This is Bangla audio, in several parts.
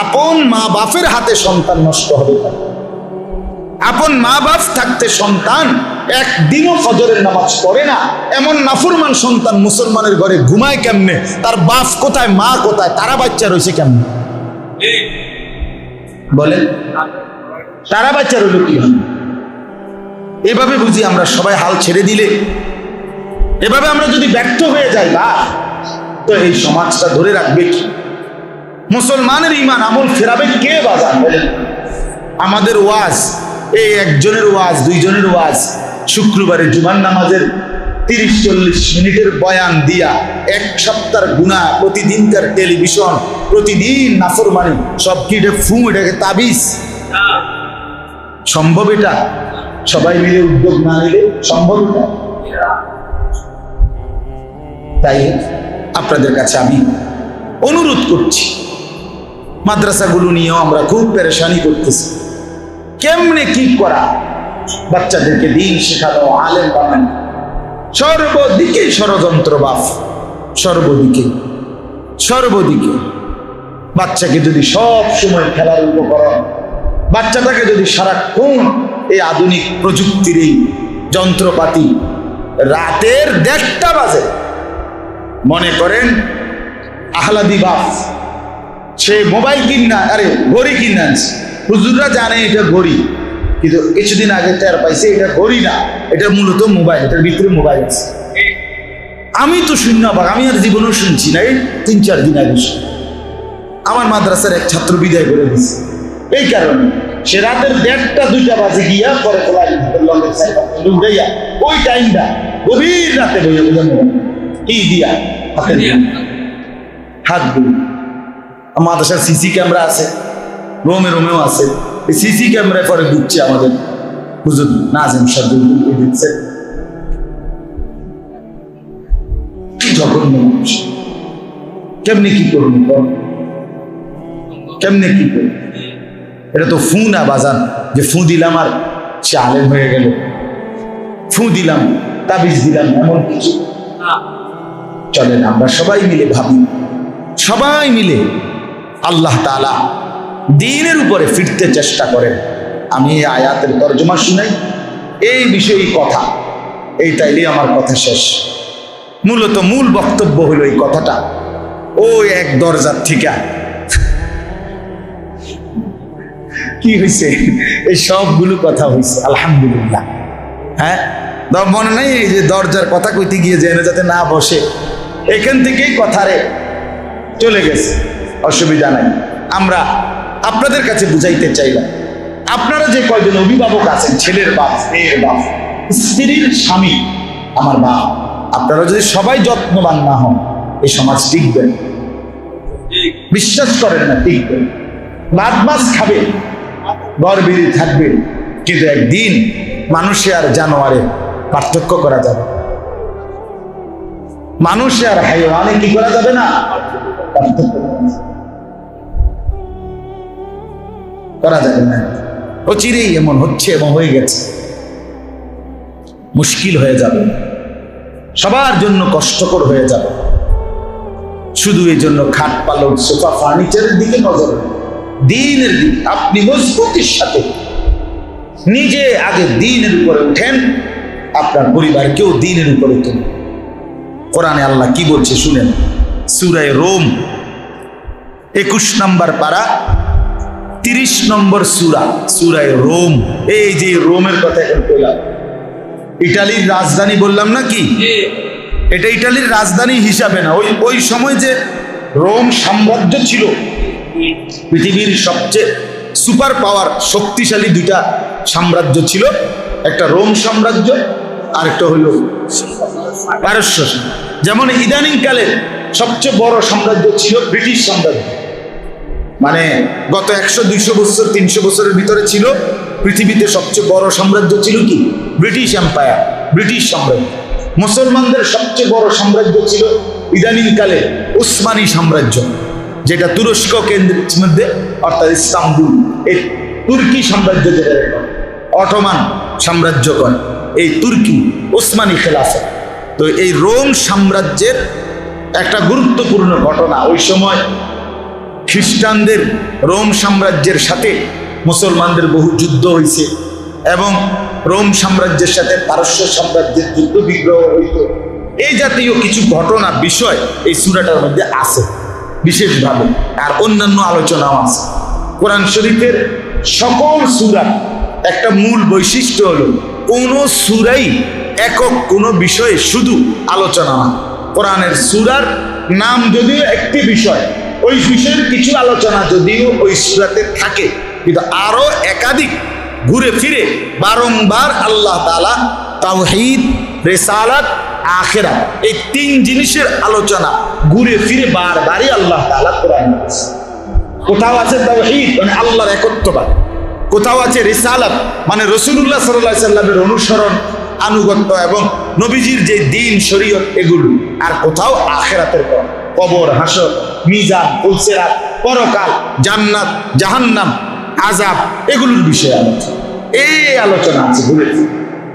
আপন মা বাপের হাতে সন্তান নষ্ট হবে না। আপন মা বাপ থাকতে সন্তান একদিনও ফজরের নামাজ পড়ে না, এমন নাফরমান সন্তান মুসলমানের ঘরে ঘুমায় কেমনে? তার বাপ কোথায়, মা কোথায়, তারা বাচ্চা রয়েছে কেমনে? বলেন, তারা বাচ্চা রইল কি? এভাবে বুঝি আমরা সবাই হাল ছেড়ে দিলে, এভাবে আমরা যদি ব্যর্থ হয়ে যাই বা, তো এই সমাজটা ধরে রাখবে কি? মুসলমানের ঈমান আমল ফেরাবে কে বাজার? বলেন। আমাদের ওয়াজ, এই একজনের ওয়াজ, দুইজনের ওয়াজ, শুক্রবারে জুমার নামাজের 30-40 মিনিটের বয়ান দিয়া এক সপ্তাহের গুনাহ, প্রতিদিনকার টেলিভিশন, প্রতিদিন নাফরমানি, সব কি এটা ফু, এটাকে তাবিজ? সম্ভব এটা? সবাই মিলে উদ্যোগ না নিলে সম্ভব না। তাই আপনাদের কাছে আমি অনুরোধ করছি, মাদ্রাসাগুলো নিয়েও আমরা খুব পেরেশানি করতেছি, কেমনে কি করা, বাচ্চাদেরকে দিন শেখানো, আলেম বানানো, সর্বদিকে ষড়যন্ত্র বাপ, সর্বদিকে। বাচ্চাকে যদি সব সময় খেলার উপকরণ, বাচ্চাটাকে যদি সারাক্ষণ এই আধুনিক প্রযুক্তির এই যন্ত্রপাতি, রাতের 1:30 বাজে মনে করেন আহলাদি বাপ, সে মোবাইল কিনা, আরে ঘড়ি কিনা আনছে, হুজুররা জানে এটা ঘড়ি, কিন্তু কিছুদিন আগে টের পাইছে এটা ঘড়ি না, এটা মূলত মোবাইল, এটার ভিতরে মোবাইল আছে। আমি তো শূন্য পাক, আমি আর জীবনেও শুনছি না, এই 3-4 দিন আগে আমার মাদ্রাসার এক ছাত্র বিদায় করে দিচ্ছে এই কারণে, সে রাতের 1:30-2টা বাজে গিয়া পরে উঠাইয়া ওই টাইমটা গভীর রাতে বইয়া বোঝানো কি দিয়া হাত দিয়ে। মাদ্রাসার সিসি ক্যামেরা আছে, রোমেও আছে, এই সিসি ক্যামেরায় পরে ঢুকছে আমাদের হুজুর নাজিম সাহেব দিচ্ছে। কি জঘন্য মানুষ, কেমনে কি করবো, কেমনে কি করবো? এটা তো ফু না বাজান, যে ফু দিলাম আর সে আলেম হয়ে গেল, ফু দিলাম, তাবিজ দিলাম, এমন কিছু চলেন। আমরা সবাই মিলে ভাবি, সবাই মিলে আল্লাহ তাআলা দ্বীনের উপরে ফিরতে চেষ্টা করেন। আমি এই আয়াতের তর্জমা শুনাই, এই বিষয়ে কথা, এই তাইলে আমার কথা শেষ। মূলত মূল বক্তব্য হলো এই কথাটা, ওই এক দরজার থেকে কি হয়েছে, এই সবগুলো কথা হয়েছে আলহামদুলিল্লাহ। হ্যাঁ, মনে নাই এই যে দরজার কথা কইতে গিয়ে যেন যাতে না বসে, এখান থেকেই কথারে চলে গেছে, অসুবিধা নাই। আমরা আপনাদের কাছে বুঝাইতে চাইলাম, আপনারা যে কয়জন অভিভাবক আছেন, ছেলের বাপ, মেয়ের বাপ, স্ত্রীর স্বামী, আমার বাপ, আপনারা যদি সবাই যত্নবান না হন, এই সমাজ টিকবে, বিশ্বাস করেন না টিকবে। ভাত মাছ খাবে, ঘর বেরিয়ে থাকবে, কিন্তু একদিন মানুষে আর জানোয়ারে পার্থক্য করা যাবে, মানুষে আর হাইওয়ানে কি করা যাবে না, পার্থক্য করা যাবে না। অচিরেই এমন হচ্ছে এবং হয়ে গেছে, মুশকিল হয়ে যাবে, সবার জন্য কষ্টকর হয়ে যাবে। শুধু এই জন্য খাট পালক সোফা ফার্নিচারের দিকে নজর, দ্বীনের দিকে আপনি মজবুতির সাথে নিজে আগে দ্বীনের উপরে উঠেন, আপনার পরিবারকেও দ্বীনের উপরে তুলেন। কোরআনে আল্লাহ কি বলছে শুনেন, সূরা রোম 21 নম্বর পারা 30 নম্বর সূরা, সূরা রোম। এই যে রোমের কথা এখন বললাম, ইটালির রাজধানী বললাম না কি, এটা ইটালির রাজধানী হিসাবে না, ওই সময় যে রোম সাম্রাজ্য ছিল, পৃথিবীর সবচেয়ে সুপার পাওয়ার শক্তিশালী 2টা সাম্রাজ্য ছিল, একটা রোম সাম্রাজ্য আর একটা হলো পারস্য। যেমন ইদানিং কালে সবচেয়ে বড় সাম্রাজ্য ছিল ব্রিটিশ সাম্রাজ্য, মানে গত 100-200 বছর 300 বছরের ভিতরে ছিল পৃথিবীতে সবচেয়ে বড় সাম্রাজ্য ছিল কি, ব্রিটিশ এম্পায়ার, ব্রিটিশ সাম্রাজ্য। মুসলমানদের সবচেয়ে বড় সাম্রাজ্য ছিল ইদানিং কালে উসমানী সাম্রাজ্য, যেটা তুরস্ক কেন্দ্রের মধ্যে, অর্থাৎ ইস্তাম্বুল, এই তুর্কি সাম্রাজ্য, যেটা অটোমান সাম্রাজ্য কয়, এই তুর্কি উসমানী খেলাফত। তো এই রোম সাম্রাজ্যের একটা গুরুত্বপূর্ণ ঘটনা, ওই সময় খ্রিস্টানদের রোম সাম্রাজ্যের সাথে মুসলমানদের বহু যুদ্ধ হয়েছে এবং রোম সাম্রাজ্যের সাথে পারস্য সাম্রাজ্যের যুদ্ধ বিগ্রহ হইত। এই জাতীয় কিছু ঘটনা বিষয় এই সূরাটার মধ্যে আছে বিশেষভাবে, আর অন্যান্য আলোচনাও আছে। কোরআন শরীফের সকল সূরার একটা মূল বৈশিষ্ট্য হলো কোন সূরাই একক কোনো বিষয়ে শুধু আলোচনা না। কোরআনের সূরার নাম যদিও একটি বিষয়, ওই বিষয়ের কিছু আলোচনা যদিও ওই সূরাতে থাকে, কিন্তু আরো একাধিক ঘুরে ফিরে বারংবার আল্লাহ তাআলা তাওহীদ, রিসালাত, আখিরাত এই তিন জিনিসের আলোচনা ঘুরে ফিরে বারবারই আল্লাহ তাআলা কোরআনে আছে। কোথাও আছে তাওহীদ মানে আল্লাহর একত্ববাদ, কোথাও আছে রিসালাত মানে রাসূলুল্লাহ সাল্লাল্লাহু আলাইহি সাল্লামের অনুসরণ, আনুগত্য এবং নবীজির যে দ্বীন শরীয়ত এগুলো, আর কোথাও আখিরাতের কবর, হাসর, মিজান, পুলসিরাত, পরকাল, জান্নাত, জাহান্নাম, আযাব এগুলোর বিষয়ে আলোচনা। এই আলোচনা আছে ঘুরে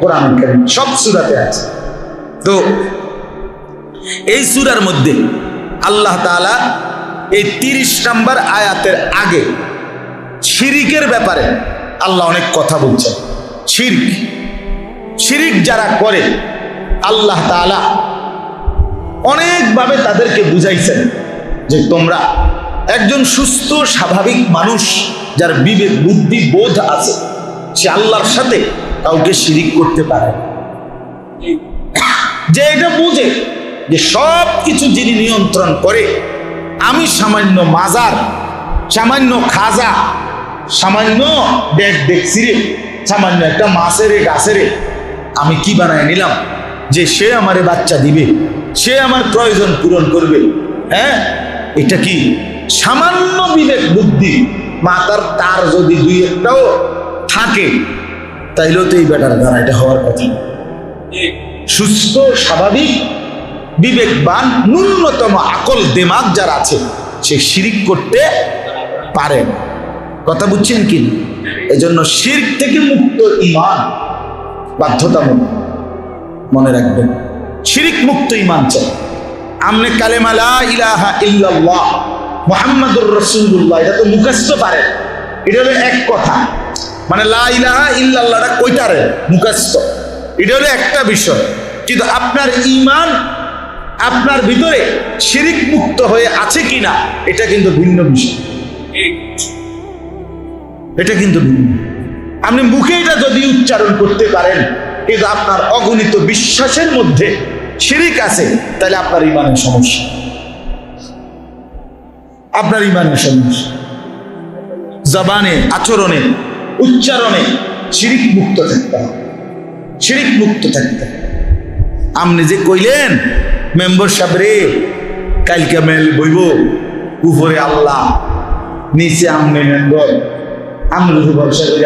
কোরআন কারীম সব সূরাতে আছে। তো এই সূরার মধ্যে আল্লাহ তাআলা এই 30 নম্বর আয়াতের আগে শিরিকের ব্যাপারে আল্লাহ অনেক কথা বলছেন। শিরিক যারা করে আল্লাহ তাআলা অনেকভাবে তাদেরকে বুঝাইছেন যে তোমরা একজন সুস্থ স্বাভাবিক মানুষ যার বিবেক বুদ্ধি বোধ আছে, সে আল্লাহর সাথে কাউকে শিরিক করতে পারে, যে এটা বুঝে যে সব কিছু যিনি নিয়ন্ত্রণ করে, আমি সামান্য মাজার, সামান্য খাজা, সামান্য দেখছি সামান্য একটা মাছের গাছের আমি কি বানায় নিলাম যে সে আমারে বাচ্চা দিবে, সে আমার প্রয়োজন পূরণ করবে। হ্যাঁ, এটা কি সামান্য বিবেক বুদ্ধি মাথার তার যদি দুই একটাও থাকে তাইলেও তো এই বেটার দ্বারা এটা হওয়ার কথা। সুস্থ স্বাভাবিক বিবেকবান ন্যূনতম আকল দিমাগ যার আছে সে শিরিক করতে পারে। কথা বুঝছেন কি? এজন্য শিরক থেকে মুক্ত ঈমান বাধ্যতামূলক, মনে রাখবেন। শিরিক মুক্ত ঈমান চাই। আমনে কালেমা লা ইলাহা ইল্লাল্লাহ মুহাম্মাদুর রাসূলুল্লাহ এটা তো মুখস্থ পারেন, এটা হলো এক কথা, মানে লা ইলাহা ইল্লাল্লাহটা কয়টারে মুখস্থ, এটা হলো একটা বিষয়। কিন্তু আপনার ঈমান আপনার ভিতরে শিরিক মুক্ত হয়ে আছে কিনা এটা কিন্তু ভিন্ন বিষয়। এটা কিন্তু ভিন্ন। আপনি মুখে এটা যদি উচ্চারণ করতে পারেন কিন্তু আপনার অগণিত বিশ্বাসের মধ্যে শিরিক আছে, তাহলে আপনার ঈমানের সমস্যা, আপনার ঈমানের সমস্যা। জবানে, আচরণে, উচ্চারণে শিরিক মুক্ত থাকতে হবে, শিরিক মুক্ত থাকতে হবে। আপনি যে কইলেন মেম্বার সাহেব রে কালকে মেল বইব, উপরে আল্লাহ নিচে আমনে মেম্বার, আমরা ভরসা করি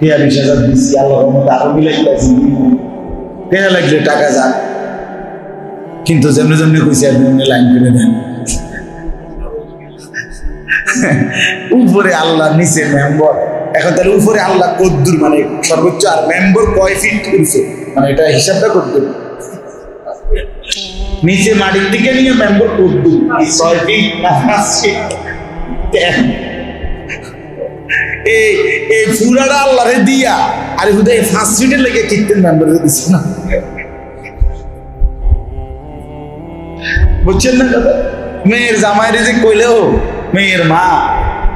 20,000 দিচ্ছি, আল্লাহর রহমতে আরো মিলাইতেছি, কেনা লাগলে টাকা যাক, কিন্তু যেমনি যেমনি কইছি আপনি লাইন করে দেন। উপরে আল্লাহ নিচে মেম্বার, এখন তাহলে উপরে আল্লাহ কদ্দুর মানে সর্বোচ্চ, আর মেম্বার কয় ফিট করছে মানে এটা হিসাবটা করতে, নিচে মাটির দিকে নিয়ে মেম্বার কদ্দুর 6 ফিট না 5 ফিট, এই পুরাটা আল্লাহরে দিয়া আর হুদাই 5 ফিটের লেগে কিনতেন মেম্বারে দিচ্ছে না, বুঝছেন না কথা? মেয়ের জামাইরে যে কইলেও মেয়ের মা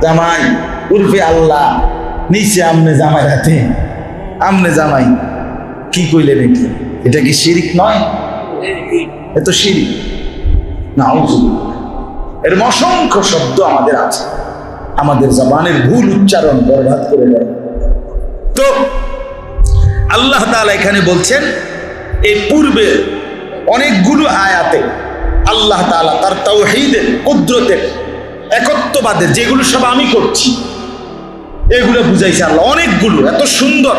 জামাই উর্ফে আল্লাহ নিচে আমনে জামাই হাতে, আমনে জামাই কি কইলেন? এটা কি শিরিক নয়? এত শিরিক না। এর অসংখ্য শব্দ আমাদের আছে, আমাদের জবানের ভুল উচ্চারণ বরবাদ করে দেয়। তো আল্লাহ তাআলা এখানে বলছেন এই পূর্বে অনেকগুলো আয়াতে আল্লাহ তাআলা তার তাওহীদের, কুদরতের, একত্ববাদের যেগুলো সব আমি করছি এগুলো বুঝাইছে আল্লাহ অনেকগুলো। এত সুন্দর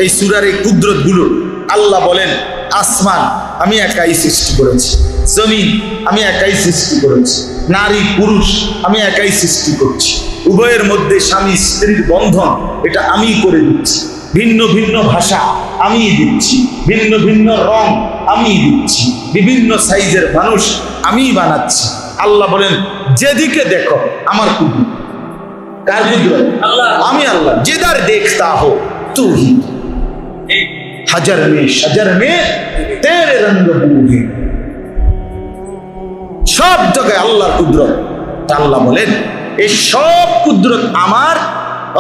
এই সূরার এই কুদরত গুলো। আল্লাহ বলেন আসমান আমি একাই সৃষ্টি করেছি, জমিন আমি একাই সৃষ্টি করেছি, নারী পুরুষ আমি একাই সৃষ্টি করছি, উভয়ের মধ্যে স্বামী স্ত্রীর বন্ধন এটা আমি করে দিচ্ছি, ভিন্ন ভিন্ন ভাষা আমি দিচ্ছি, ভিন্ন ভিন্ন রং আমি দিচ্ছি, বিভিন্ন সাইজের মানুষ আমি বানাচ্ছি, আল্লাহ বলেন যেদিকে দেখো আমার কুদরত। কার কুদরত? আমি আল্লাহ। যেদার দেখতা হো তু হি, হাজার মে শজর মে তেরে রঙ্গ বুহে। সব জায়গায় আল্লাহর কুদরত। আল্লাহ বলেন এই সব কুদরত আমার,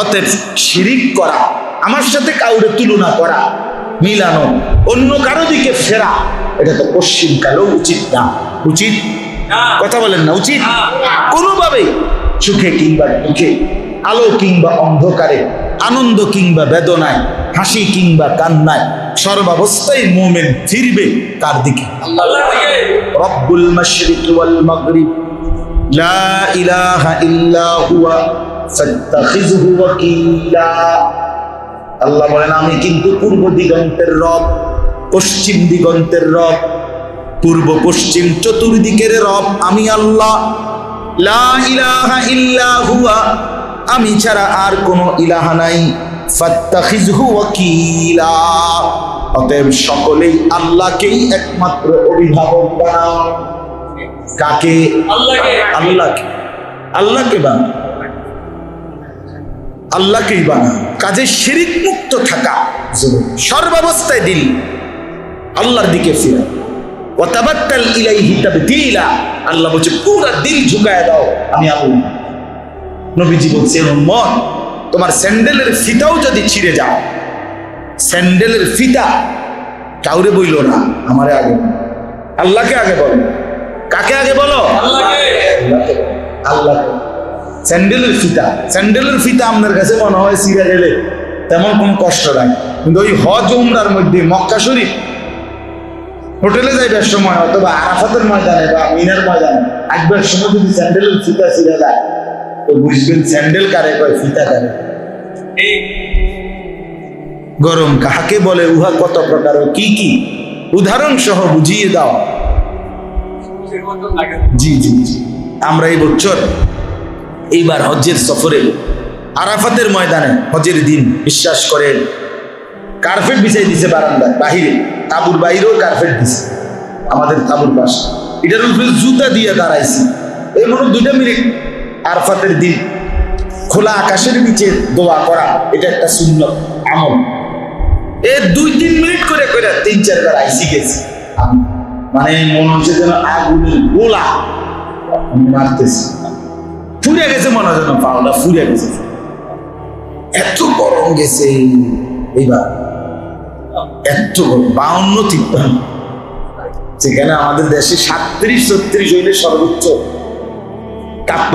অতএব শিরিক করা, আমার সাথে কাউরে তুলনা করা, মিলানো, অন্য কারো দিকে ফেরা, এটা তো পশ্চিম কালেও উচিত না। উচিত? কথা বলেন না উচিত? কোনোভাবেই সুখে কিংবা দুঃখে, আলো কিংবা অন্ধকারে, আনন্দ কিংবা বেদনায়, হাসি কিংবা কান্নায়, সর্বাবস্থায় মুমিন ফিরবে কার দিকে? আল্লাহর দিকে। রব্বুল মাশরিক ওয়াল মাগরিব লা ইলাহা ইল্লা হুয়া ফাত্তাখিযহু ওয়াকিলা। আল্লাহ বলেন আমি কিন্তু পূর্ব দিগন্তের রব, পশ্চিম দিগন্তের রব, পূর্ব পশ্চিম চতুর্দিকের রব আমি আল্লাহ। লা ইলাহা ইল্লা হুয়া, আমি ছাড়া আর কোনো ইলাহা নাই। ফাত্তাখিযহু ওয়াকিলা, অতএব সকলেই আল্লাহকেই একমাত্র অভিভাবক বানাও। কাকে? আল্লাহকে। আল্লাহকে, আল্লাহকে বানাও, আল্লাহকেই বানাও। কাজে শিরিক মুক্ত থাকা সর্বাবস্থায় দিল আল্লাহর দিকে ফিরা। ওয়া তাবাক্কাল ইলাইহি তাবতিলা, আল্লাহ বলছে পুরো দিল ঝুঁকায় দাও আমি আল্লাহ। নবীজি বলছেন উম্মত তোমার স্যান্ডেলের ফিতাও যদি ছিঁড়ে যায়, স্যান্ডেলের ফিতা কাউরে বইল না, আমারে আগে আল্লাহকে আগে বলো। কাকে আগে বলো? আল্লাহকে। আল্লাহকে। স্যান্ডেলের ফিতা, স্যান্ডেলের ফিতা আপনার কাছে মনে হয় ছিঁড়ে গেলে তেমন কোনো কষ্ট নাই, কিন্তু ওই হজ উমরার মধ্যে মক্কা শরীফ হোটেলে যাইবার সময় অথবা আরাফাতের ময়দানে বা মিনার ময়দানে একবার সময় যদি স্যান্ডেলের ফিতা ছিঁড়ে যায় তো বুঝবেন স্যান্ডেল কারে কয়, ফিতা কারে। গরম কাহাকে বলে, উহা কত প্রকার, কি কি উদাহরণ সহ বুঝিয়ে দাও। জি জি জি। আমরা এই বছর এইবার হজ্জের সফরে আরাফাতের ময়দানে হজের দিন বিশ্বাস করেন কার্পেট বিছাই দিছে বারান্দায়, বাহিরে তাঁবুর বাহিরেও কার্পেট দিছে আমাদের তাঁবুর পাশে, এটার উপরে জুতা দিয়ে দাঁড়াইছি। এই মনে 2 মিনিট আরাফাতের দিন খোলা আকাশের নিচে দোয়া করা, এটা একটা সুন্নত আমল। এই 2-3 মিনিট করে করে 3-4 বার আইসি গেছি, মানে মনে হচ্ছে যেন আগুনের গোলা মারতেছে, ফুরে গেছে মনে হয় যেন পাওলা ফুরে গেছে, এত গরম গেছে এইবার, এত 52-53, যেখানে আমাদের দেশে 37-36 হইলে সর্বোচ্চ তাপমাত্রা।